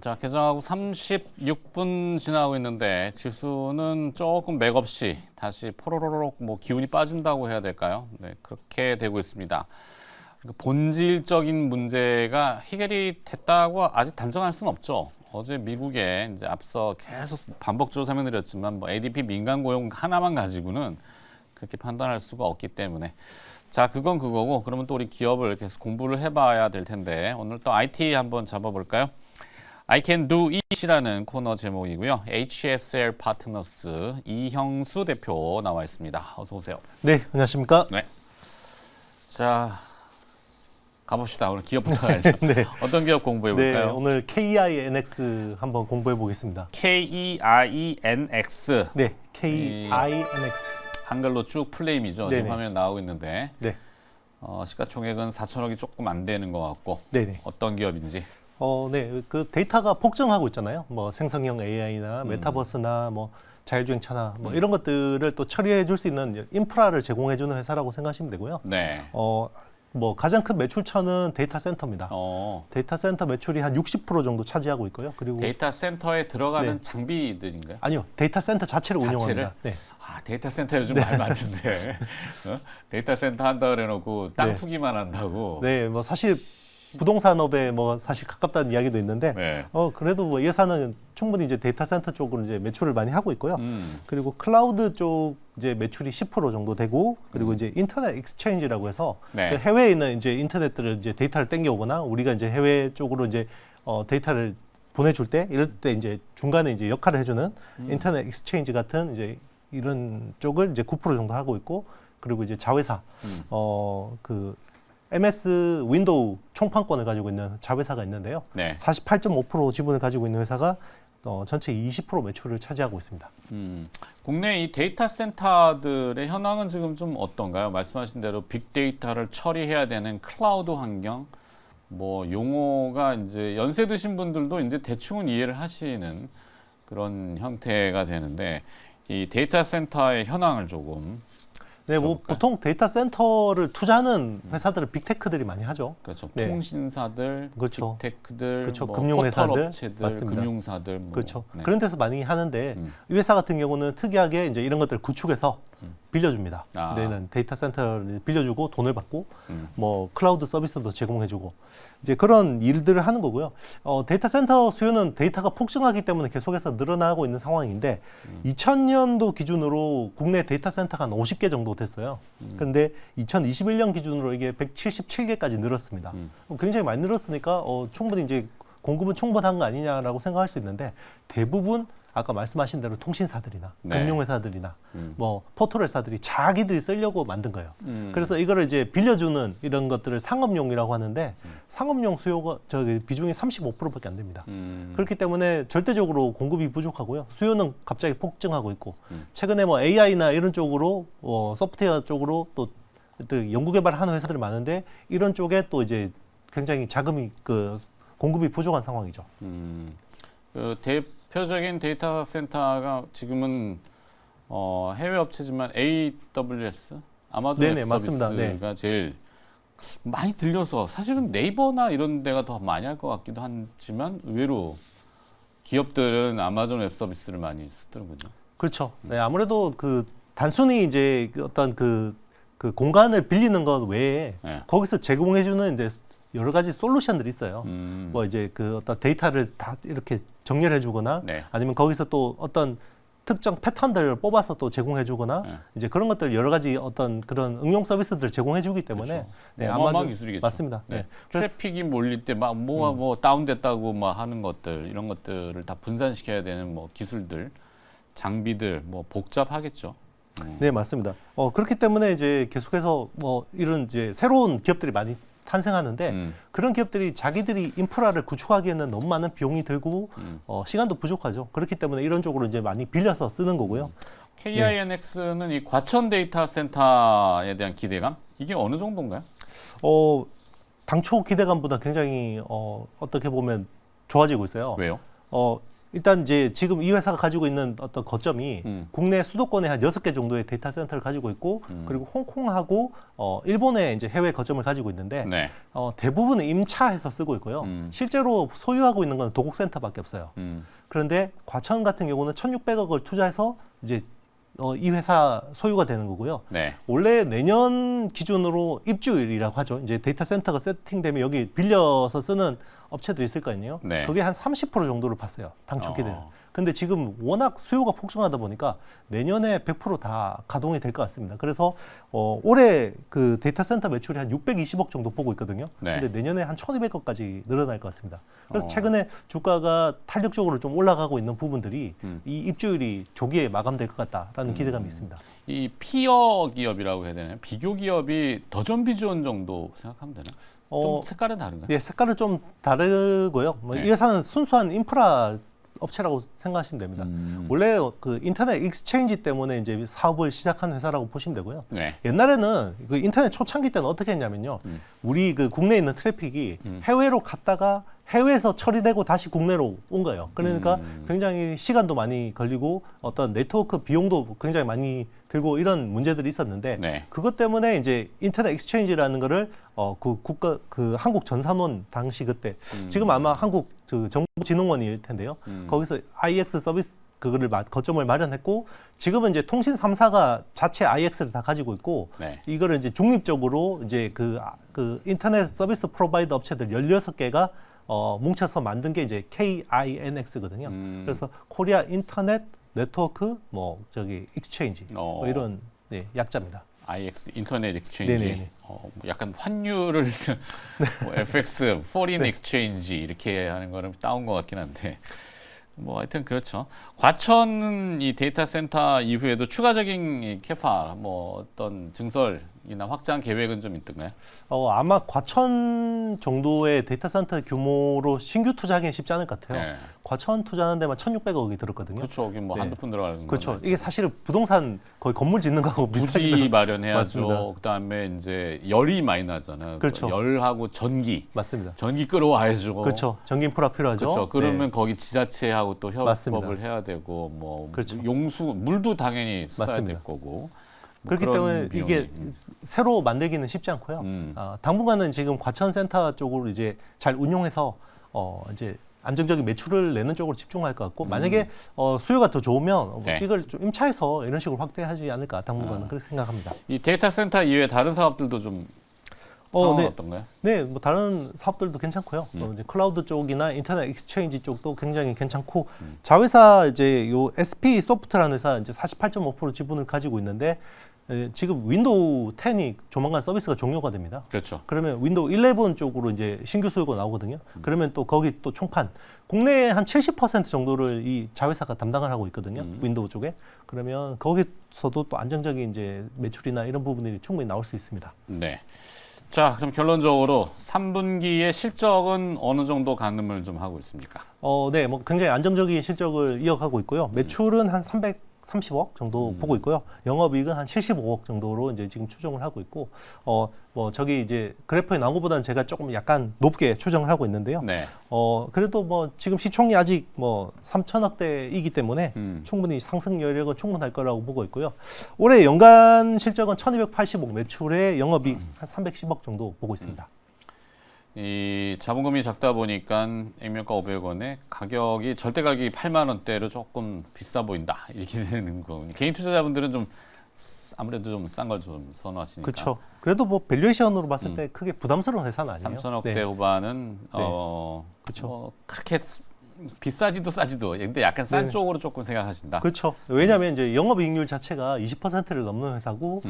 자, 개장하고 36분 지나고 있는데 지수는 조금 맥없이 다시 포로로록 뭐 기운이 빠진다고 해야 될까요? 네, 그렇게 되고 있습니다. 본질적인 문제가 해결이 됐다고 아직 단정할 수는 없죠. 어제 미국에 이제 앞서 계속 반복적으로 설명드렸지만 뭐 ADP 민간 고용 하나만 가지고는 그렇게 판단할 수가 없기 때문에 자, 그건 그거고 그러면 또 우리 기업을 계속 공부를 해봐야 될 텐데 오늘 또 IT 한번 잡아볼까요? I can do it이라는 코너 제목이고요. HSL 파트너스 이형수 대표 나와 있습니다. 어서 오세요. 네, 안녕하십니까? 네. 자, 가봅시다. 오늘 기업부터 가야죠. 네. 어떤 기업 공부해 네, 볼까요? 오늘 KINX 한번 공부해 보겠습니다. KEINX. 네, KINX. 한글로 쭉 플레임이죠. 네네. 지금 화면에 나오고 있는데 네, 시가총액은 4천억이 조금 안 되는 것 같고 네네. 어떤 기업인지. 네, 그 데이터가 폭증하고 있잖아요. 뭐 생성형 AI나 메타버스나 뭐 자율주행차나 뭐 이런 것들을 또 처리해 줄 수 있는 인프라를 제공해 주는 회사라고 생각하시면 되고요. 네. 뭐 가장 큰 매출처는 데이터 센터입니다. 데이터 센터 매출이 한 60% 정도 차지하고 있고요. 그리고 데이터 센터에 들어가는 네. 장비들인가요? 아니요, 데이터 센터 자체를 운영합니다. 네. 아, 데이터 센터 요즘 말 많던데. 데이터 센터 한다 그래놓고 땅 네. 투기만 한다고. 네, 뭐 사실 부동산업에 뭐 사실 가깝다는 이야기도 있는데, 네. 그래도 뭐 이 회사는 충분히 이제 데이터 센터 쪽으로 이제 매출을 많이 하고 있고요. 그리고 클라우드 쪽 이제 매출이 10% 정도 되고, 그리고 이제 인터넷 익스체인지라고 해서 네. 그 해외에 있는 이제 인터넷들을 이제 데이터를 땡겨오거나 우리가 이제 해외 쪽으로 이제 데이터를 보내줄 때 이럴 때 이제 중간에 이제 역할을 해주는 인터넷 익스체인지 같은 이제 이런 쪽을 이제 9% 정도 하고 있고, 그리고 이제 자회사 그 MS 윈도우 총판권을 가지고 있는 자회사가 있는데요. 네. 48.5% 지분을 가지고 있는 회사가 전체 20% 매출을 차지하고 있습니다. 국내 이 데이터 센터들의 현황은 지금 좀 어떤가요? 말씀하신 대로 빅데이터를 처리해야 되는 클라우드 환경, 뭐 용어가 이제 연세 드신 분들도 이제 대충은 이해를 하시는 그런 형태가 되는데 이 데이터 센터의 현황을 조금 네, 뭐 들어볼까요? 보통 데이터 센터를 투자하는 회사들은 빅테크들이 많이 하죠. 그렇죠. 네. 통신사들, 그렇죠. 빅테크들, 그렇죠. 뭐 금융회사들. 포털업체들, 맞습니다. 금융사들, 뭐. 그렇죠. 네. 그런 데서 많이 하는데 이 회사 같은 경우는 특이하게 이제 이런 것들을 구축해서 빌려줍니다. 아. 우리는 데이터 센터를 빌려주고 돈을 받고 뭐 클라우드 서비스도 제공해주고 이제 그런 일들을 하는 거고요. 데이터 센터 수요는 데이터가 폭증하기 때문에 계속해서 늘어나고 있는 상황인데 2000년도 기준으로 국내 데이터 센터가 한 50개 정도 됐어요. 그런데 2021년 기준으로 이게 177개까지 늘었습니다. 굉장히 많이 늘었으니까 충분히 이제 공급은 충분한 거 아니냐라고 생각할 수 있는데 대부분 아까 말씀하신 대로 통신사들이나 네. 금융회사들이나 뭐 포털회사들이 자기들이 쓰려고 만든 거예요. 음. 그래서 이거를 이제 빌려주는 이런 것들을 상업용이라고 하는데 상업용 수요가 저기 비중이 35%밖에 안 됩니다. 그렇기 때문에 절대적으로 공급이 부족하고요. 수요는 갑자기 폭증하고 있고 최근에 뭐 AI나 이런 쪽으로 소프트웨어 쪽으로 또 연구개발하는 회사들이 많은데 이런 쪽에 또 이제 굉장히 자금이 공급이 부족한 상황이죠. 그 대표적인 데이터 센터가 지금은 해외 업체지만 AWS, 아마존 네네, 웹 맞습니다. 서비스가 네. 제일 많이 들려서 사실은 네이버나 이런 데가 더 많이 할 것 같기도 하지만 의외로 기업들은 아마존 웹 서비스를 많이 쓰더군요. 그렇죠. 네, 아무래도 단순히 이제 어떤 그 공간을 빌리는 것 외에 네. 거기서 제공해주는 이제 여러 가지 솔루션들이 있어요. 음. 뭐 이제 어떤 데이터를 다 이렇게 정렬해주거나 네. 아니면 거기서 또 어떤 특정 패턴들을 뽑아서 또 제공해주거나 네. 이제 그런 것들 여러 가지 어떤 그런 응용 서비스들을 제공해주기 때문에 그렇죠. 네, 어마어마한 아마존 기술이겠죠. 맞습니다. 네. 네. 그래서 트래픽이 몰릴 때 막 뭐 다운됐다고 막 하는 것들 이런 것들을 다 분산시켜야 되는 뭐 기술들, 장비들 뭐 복잡하겠죠. 네, 맞습니다. 그렇기 때문에 이제 계속해서 뭐 이런 이제 새로운 기업들이 많이 탄생하는데 그런 기업들이 자기들이 인프라를 구축하기에는 너무 많은 비용이 들고 시간도 부족하죠. 그렇기 때문에 이런 쪽으로 이제 많이 빌려서 쓰는 거고요. KINX는 이 과천 데이터 센터에 대한 기대감 이게 어느 정도인가요? 당초 기대감보다 굉장히 어떻게 보면 좋아지고 있어요. 왜요? 일단 이제 지금 이 회사가 가지고 있는 어떤 거점이 국내 수도권에 한 6개 정도의 데이터 센터를 가지고 있고 그리고 홍콩하고 일본에 이제 해외 거점을 가지고 있는데 네. 대부분은 임차해서 쓰고 있고요. 실제로 소유하고 있는 건 도곡 센터밖에 없어요. 그런데 과천 같은 경우는 1,600억을 투자해서 이제 이 회사 소유가 되는 거고요. 네. 원래 내년 기준으로 입주율이라고 하죠. 이제 데이터 센터가 세팅되면 여기 빌려서 쓰는 업체들이 있을 거 아니에요. 네. 그게 한 30% 정도를 봤어요. 당초기 때는. 근데 지금 워낙 수요가 폭증하다 보니까 내년에 100%다 가동이 될 것 같습니다. 그래서 올해 그 데이터 센터 매출이 한 620억 정도 보고 있거든요. 네. 근데 내년에 한 1,200억까지 늘어날 것 같습니다. 그래서 최근에 주가가 탄력적으로 좀 올라가고 있는 부분들이 이 입주율이 조기에 마감될 것 같다라는 기대감이 있습니다. 이 피어 기업이라고 해야 되나요? 비교 기업이 더존 비전 정도 생각하면 되나? 좀 색깔은 다른가요? 예, 색깔은 좀 다르고요. 네. 이 회사는 순수한 인프라 업체라고 생각하시면 됩니다. 원래 그 인터넷 익스체인지 때문에 이제 사업을 시작한 회사라고 보시면 되고요. 네. 옛날에는 그 인터넷 초창기 때는 어떻게 했냐면요. 우리 그 국내에 있는 트래픽이 해외로 갔다가 해외에서 처리되고 다시 국내로 온 거예요. 그러니까 굉장히 시간도 많이 걸리고 어떤 네트워크 비용도 굉장히 많이 들고 이런 문제들이 있었는데 네. 그것 때문에 이제 인터넷 익스체인지라는 거를 그 한국 전산원 당시 그때 지금 아마 한국 그 정보진흥원일 텐데요. 거기서 IX 서비스 그거를 거점을 마련했고 지금은 이제 통신 3사가 자체 IX를 다 가지고 있고 네. 이거를 이제 중립적으로 이제 그 인터넷 서비스 프로바이더 업체들 16개가 뭉쳐서 만든 게 이제 KINX거든요. 그래서 코리아 인터넷 네트워크 익스체인지 뭐 이런 네, 약자입니다. IX 인터넷 익스체인지. 네네네. 뭐 약간 환율을 뭐 FX 포린 익스체인지 이렇게 하는 거는 따온 것 같긴 한데. 뭐 하여튼 그렇죠. 과천 이 데이터 센터 이후에도 추가적인 이 캐파 뭐 어떤 증설이나 확장 계획은 좀 있던가요? 아마 과천 정도의 데이터 센터 규모로 신규 투자하기는 쉽지 않을 것 같아요. 네. 과천 투자하는 데만 1,600억이 들었거든요. 그렇죠. 여기 뭐 네. 한두 푼 들어가는 그렇죠. 거는 이게 사실은 부동산 거의 건물 짓는 거하고 부지 비슷하죠. 마련해야죠. 맞습니다. 그다음에 이제 열이 많이 나잖아요. 그렇죠. 열하고 전기 맞습니다. 끌어와야죠. 그렇죠. 전기 인프라 필요하죠. 그렇죠. 그러면 네. 거기 지자체하고 또 맞습니다. 협업을 해야 되고 뭐 그렇죠. 용수 물도 당연히 써야 맞습니다. 될 거고. 뭐 그렇기 그런 때문에 비용이, 이게 새로 만들기는 쉽지 않고요. 당분간은 지금 과천 센터 쪽으로 이제 잘 운용해서 이제 안정적인 매출을 내는 쪽으로 집중할 것 같고 만약에 수요가 더 좋으면 네. 이걸 좀 임차해서 이런 식으로 확대하지 않을까 당분간은 그렇게 생각합니다. 이 데이터 센터 이외에 다른 사업들도 좀 상황은 네. 어떤가요? 네, 뭐 다른 사업들도 괜찮고요. 또 이제 클라우드 쪽이나 인터넷 익스체인지 쪽도 굉장히 괜찮고 자회사 이제 요 SP 소프트라는 회사 이제 48.5% 지분을 가지고 있는데 지금 윈도우 10이 조만간 서비스가 종료가 됩니다. 그렇죠. 그러면 윈도우 11 쪽으로 이제 신규 수요가 나오거든요. 그러면 또 거기 또 총판 국내에 한 70% 정도를 이 자회사가 담당을 하고 있거든요. 윈도우 쪽에. 그러면 거기서도 또 안정적인 이제 매출이나 이런 부분들이 충분히 나올 수 있습니다. 네. 자, 그럼 결론적으로 3분기의 실적은 어느 정도 가늠을 좀 하고 있습니까? 네, 뭐 굉장히 안정적인 실적을 이어가고 있고요. 매출은 한 330억 정도 보고 있고요. 영업이익은 한 75억 정도로 이제 지금 추정을 하고 있고, 뭐 저기 이제 그래프에 나온 것보다는 제가 조금 약간 높게 추정을 하고 있는데요. 네. 그래도 뭐 지금 시총이 아직 뭐 3천억대이기 때문에 충분히 상승 여력은 충분할 거라고 보고 있고요. 올해 연간 실적은 1,280억, 매출에 영업이익 한 310억 정도 보고 있습니다. 이 자본금이 작다 보니까 액면가 500원에 가격이 절대 가격이 8만 원대로 조금 비싸 보인다 이렇게 되는 거. 개인 투자자분들은 좀 아무래도 좀 싼 걸 좀 선호하시니까. 그렇죠. 그래도 뭐 밸류에이션으로 봤을 때 크게 부담스러운 회사는 아니에요. 3천억대 네. 후반은 그쵸. 뭐 그렇게 비싸지도 싸지도 근데 약간 싼 네. 쪽으로 조금 생각하신다. 그렇죠. 왜냐하면 이제 영업이익률 자체가 20%를 넘는 회사고,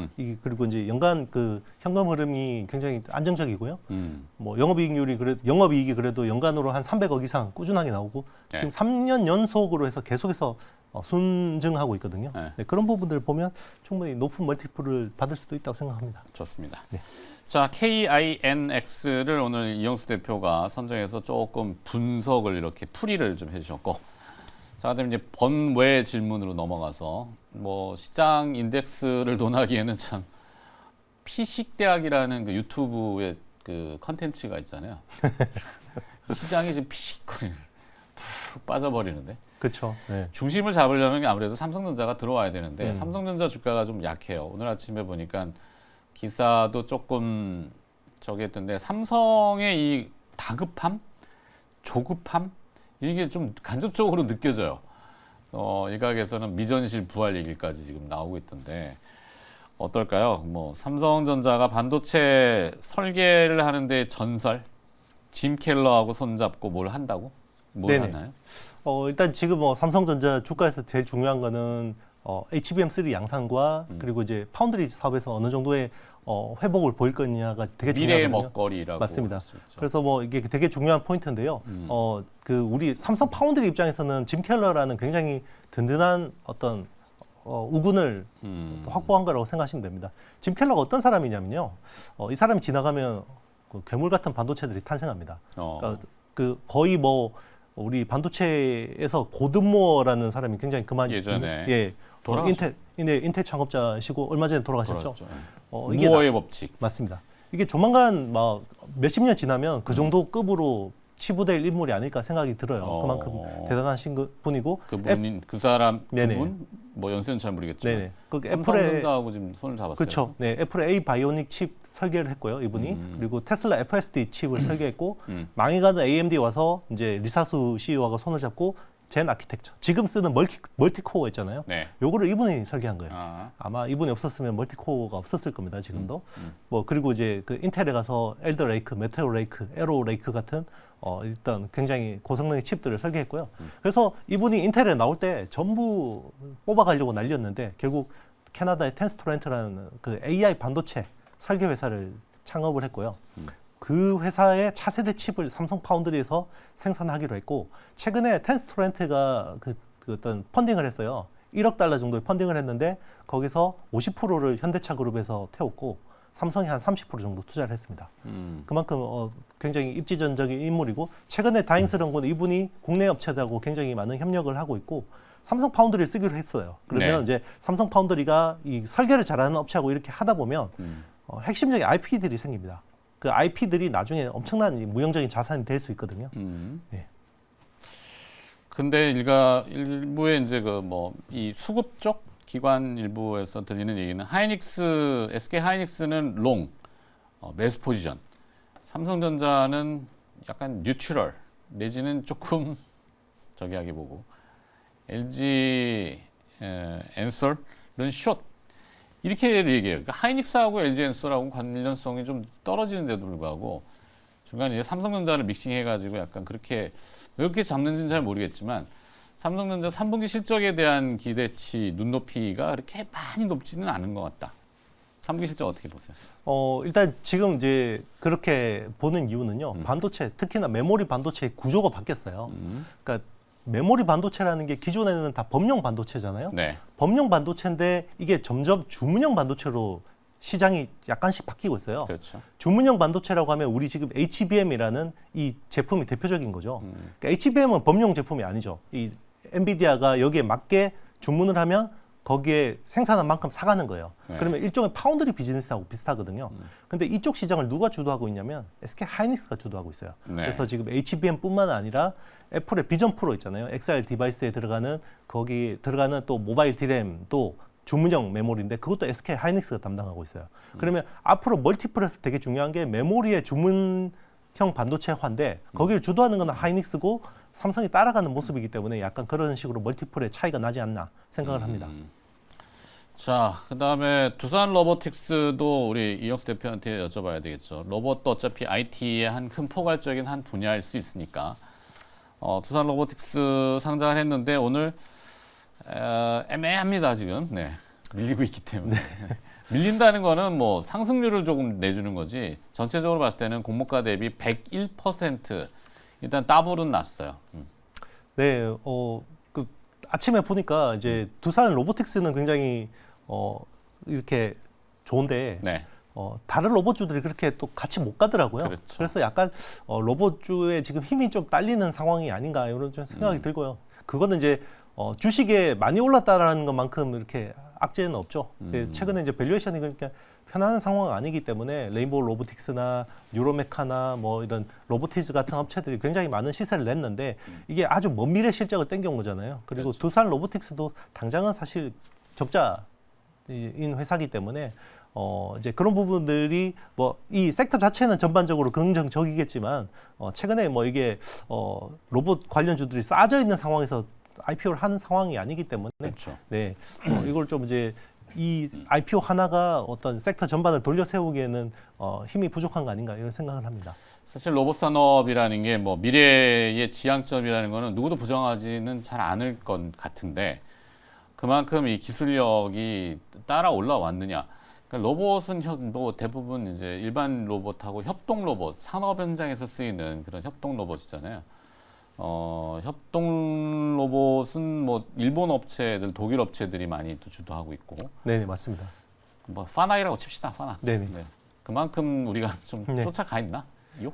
그리고 이제 연간 그 현금 흐름이 굉장히 안정적이고요. 뭐 영업이익이 그래도 연간으로 한 300억 이상 꾸준하게 나오고 네. 지금 3년 연속으로 해서 계속해서 순증하고 있거든요. 네. 네, 그런 부분들 보면 충분히 높은 멀티플을 받을 수도 있다고 생각합니다. 좋습니다. 네. 자, KINX를 오늘 이영수 대표가 선정해서 조금 분석을 이렇게 풀이를 좀 해주셨고, 자, 그다음 이제 번외 질문으로 넘어가서 뭐 시장 인덱스를 논하기에는 참 피식대학이라는 그 유튜브의 그 컨텐츠가 있잖아요. 시장이 지금 피식거리는 푹 빠져버리는데 그렇죠. 네. 중심을 잡으려면 아무래도 삼성전자가 들어와야 되는데 삼성전자 주가가 좀 약해요. 오늘 아침에 보니까 기사도 조금 저기 했던데 삼성의 이 다급함, 조급함 이게 좀 간접적으로 느껴져요. 일각에서는 미전실 부활 얘기까지 지금 나오고 있던데 어떨까요? 뭐 삼성전자가 반도체 설계를 하는데 전설 짐 켈러하고 손잡고 뭘 한다고? 뭘 네네. 하나요? 일단 지금 뭐 삼성전자 주가에서 제일 중요한 거는 HBM3 양산과 그리고 이제 파운드리 사업에서 어느 정도의 회복을 보일 거냐가 되게 미래의 중요하거든요. 먹거리라고 맞습니다. 할수 있죠. 그래서 뭐 이게 되게 중요한 포인트인데요. 그 우리 삼성 파운드리 입장에서는 짐 켈러라는 굉장히 든든한 어떤 우군을 확보한 거라고 생각하시면 됩니다. 짐 켈러가 어떤 사람이냐면요. 이 사람이 지나가면 그 괴물 같은 반도체들이 탄생합니다. 그러니까 그 거의 뭐 우리 반도체에서 고든모어라는 사람이 굉장히 그만 예전에 예 돌아가셨죠. 인텔 창업자시고 얼마 전에 돌아가셨죠. 돌아왔죠. 이게 무어의 법칙. 맞습니다. 이게 조만간 막 몇십 년 지나면 그 정도 급으로 치부될 인물이 아닐까 생각이 들어요. 그만큼 대단하신 분이고 그분인 그 사람 네네. 그분 뭐 연세는 잘 모르겠지만 네네. 그 애플의 삼성전자하고 지금 손을 잡았어요. 그렇죠. 네, 애플의 A 바이오닉 칩 설계를 했고요, 이분이. 그리고 테슬라 FSD 칩을 설계했고 망해가는 AMD 와서 이제 리사수 CEO하고 손을 잡고 젠 아키텍처. 지금 쓰는 멀티코어 있잖아요. 네. 요거를 이분이 설계한 거예요. 아. 아마 이분이 없었으면 멀티코어가 없었을 겁니다, 지금도. 뭐 그리고 이제 그 인텔에 가서 엘더 레이크, 메테오 레이크, 에로 레이크 같은 일단 굉장히 고성능의 칩들을 설계했고요. 그래서 이분이 인텔에 나올 때 전부 뽑아가려고 난리였는데 결국 캐나다의 텐스토렌트라는 그 AI 반도체 설계 회사를 창업을 했고요. 그 회사의 차세대 칩을 삼성 파운드리에서 생산하기로 했고 최근에 텐스토렌트가 그 어떤 펀딩을 했어요. 1억 달러 정도의 펀딩을 했는데 거기서 50%를 현대차 그룹에서 태웠고 삼성이 한 30% 정도 투자를 했습니다. 그만큼 굉장히 입지전적인 인물이고 최근에 다행스러운 건 이분이 국내 업체들하고 굉장히 많은 협력을 하고 있고 삼성 파운드리를 쓰기로 했어요. 그러면 네. 이제 삼성 파운드리가 이 설계를 잘하는 업체하고 이렇게 하다 보면 핵심적인 IP들이 생깁니다. 그 IP들이 나중에 엄청난 무형적인 자산이 될 수 있거든요. 예. 근데 일부에 이제 그 뭐 이 수급 쪽 기관 일부에서 들리는 얘기는 SK 하이닉스는 롱 매수 포지션, 삼성전자는 약간 뉴트럴 내지는 조금 저기 하게 보고 LG 엔솔은 숏 이렇게 얘기해요. 그러니까 하이닉스하고 LG 엔솔하고 관련성이 좀 떨어지는데도 불구하고 중간에 이제 삼성전자를 믹싱해가지고 약간 그렇게 왜 그렇게 잡는지는 잘 모르겠지만 삼성전자 3분기 실적에 대한 기대치 눈높이가 그렇게 많이 높지는 않은 것 같다. 3분기 실적 어떻게 보세요? 일단 지금 이제 그렇게 보는 이유는요. 반도체, 특히나 메모리 반도체의 구조가 바뀌었어요. 그러니까 메모리 반도체라는 게 기존에는 다 범용 반도체잖아요. 네. 범용 반도체인데 이게 점점 주문형 반도체로 시장이 약간씩 바뀌고 있어요. 그렇죠. 주문형 반도체라고 하면 우리 지금 HBM이라는 이 제품이 대표적인 거죠. 그러니까 HBM은 범용 제품이 아니죠. 이 엔비디아가 여기에 맞게 주문을 하면 거기에 생산한 만큼 사가는 거예요. 네. 그러면 일종의 파운드리 비즈니스하고 비슷하거든요. 근데 이쪽 시장을 누가 주도하고 있냐면 SK 하이닉스가 주도하고 있어요. 네. 그래서 지금 HBM뿐만 아니라 애플의 비전 프로 있잖아요. XR 디바이스에 들어가는 거기 들어가는 또 모바일 디램도 주문형 메모리인데 그것도 SK 하이닉스가 담당하고 있어요. 그러면 앞으로 멀티플에서 되게 중요한 게 메모리의 주문형 반도체화인데 거기를 주도하는 건 하이닉스고 삼성이 따라가는 모습이기 때문에 약간 그런 식으로 멀티플의 차이가 나지 않나 생각을 합니다. 자, 그다음에 두산 로보틱스도 우리 이영수 대표한테 여쭤봐야 되겠죠. 로봇도 어차피 IT의 한 큰 포괄적인 한 분야일 수 있으니까 두산 로보틱스 상장을 했는데 오늘 애매합니다 지금. 네, 밀리고 있기 때문에. 밀린다는 거는 뭐 상승률을 조금 내주는 거지 전체적으로 봤을 때는 공모가 대비 101% 일단 따블은 났어요. 네, 그 아침에 보니까 이제 두산 로보틱스는 굉장히 이렇게 좋은데 네. 다른 로봇주들이 그렇게 또 같이 못 가더라고요. 그렇죠. 그래서 약간 로봇주의 지금 힘이 좀 딸리는 상황이 아닌가 이런 좀 생각이 들고요. 그거는 이제 주식에 많이 올랐다라는 것만큼 이렇게 악재는 없죠. 최근에 이제 밸류에이션이 그러니까 편안한 상황은 아니기 때문에 레인보우 로보틱스나 뉴로메카나 뭐 이런 로보티즈 같은 업체들이 굉장히 많은 시세를 냈는데 이게 아주 먼 미래 실적을 땡겨온 거잖아요. 그리고 그렇죠. 두산 로보틱스도 당장은 사실 적자인 회사기 때문에 이제 그런 부분들이 뭐 이 섹터 자체는 전반적으로 긍정적이겠지만 최근에 뭐 이게 로봇 관련주들이 싸져 있는 상황에서 IPO를 하는 상황이 아니기 때문에 그렇죠. 네 이걸 좀 이제 이 IPO 하나가 어떤 섹터 전반을 돌려 세우기에는 힘이 부족한 거 아닌가 이런 생각을 합니다. 사실 로봇 산업이라는 게 뭐 미래의 지향점이라는 거는 누구도 부정하지는 잘 않을 것 같은데 그만큼 이 기술력이 따라 올라왔느냐. 그러니까 로봇은 뭐 대부분 이제 일반 로봇하고 협동 로봇, 산업 현장에서 쓰이는 그런 협동 로봇이잖아요. 협동 로봇은 뭐 일본 업체들, 독일 업체들이 많이 또 주도하고 있고, 네, 맞습니다. 뭐 파나이라고 칩시다, 파나. 네네. 네. 그만큼 우리가 좀 네. 쫓아가 있나? 요?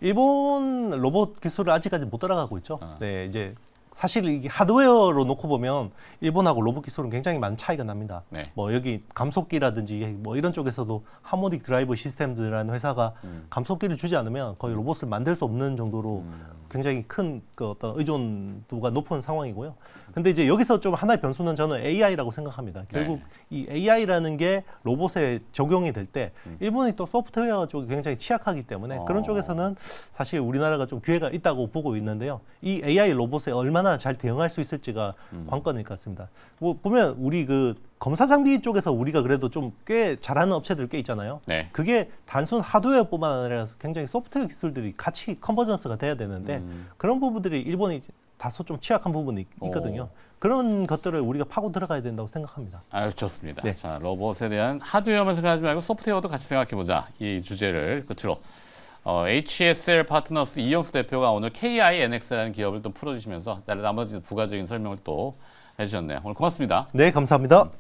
일본 로봇 기술을 아직까지 못 따라가고 있죠. 네, 이제 사실 이게 하드웨어로 놓고 보면 일본하고 로봇 기술은 굉장히 많은 차이가 납니다. 네. 뭐 여기 감속기라든지 뭐 이런 쪽에서도 하모닉 드라이브 시스템즈라는 회사가 감속기를 주지 않으면 거의 로봇을 만들 수 없는 정도로 굉장히 큰 그 어떤 의존도가 높은 상황이고요. 근데 이제 여기서 좀 하나의 변수는 저는 AI라고 생각합니다. 결국 이 AI라는 게 로봇에 적용이 될 때 일본이 또 소프트웨어 쪽이 굉장히 취약하기 때문에 그런 쪽에서는 사실 우리나라가 좀 기회가 있다고 보고 있는데요. 이 AI 로봇에 얼마나 잘 대응할 수 있을지가 관건일 것 같습니다. 뭐 보면 우리 그 검사 장비 쪽에서 우리가 그래도 좀 꽤 잘하는 업체들 꽤 있잖아요. 네. 그게 단순 하드웨어뿐만 아니라 굉장히 소프트웨어 기술들이 같이 컨버전스가 돼야 되는데 그런 부분들이 일본이 다소 좀 취약한 부분이 있거든요. 그런 것들을 우리가 파고 들어가야 된다고 생각합니다. 아유, 좋습니다. 네. 자, 로봇에 대한 하드웨어만 생각하지 말고 소프트웨어도 같이 생각해보자. 이 주제를 끝으로 HSL 파트너스 이영수 대표가 오늘 KINX라는 기업을 또 풀어주시면서 나머지 부가적인 설명을 또 해주셨네요. 오늘 고맙습니다. 네, 감사합니다.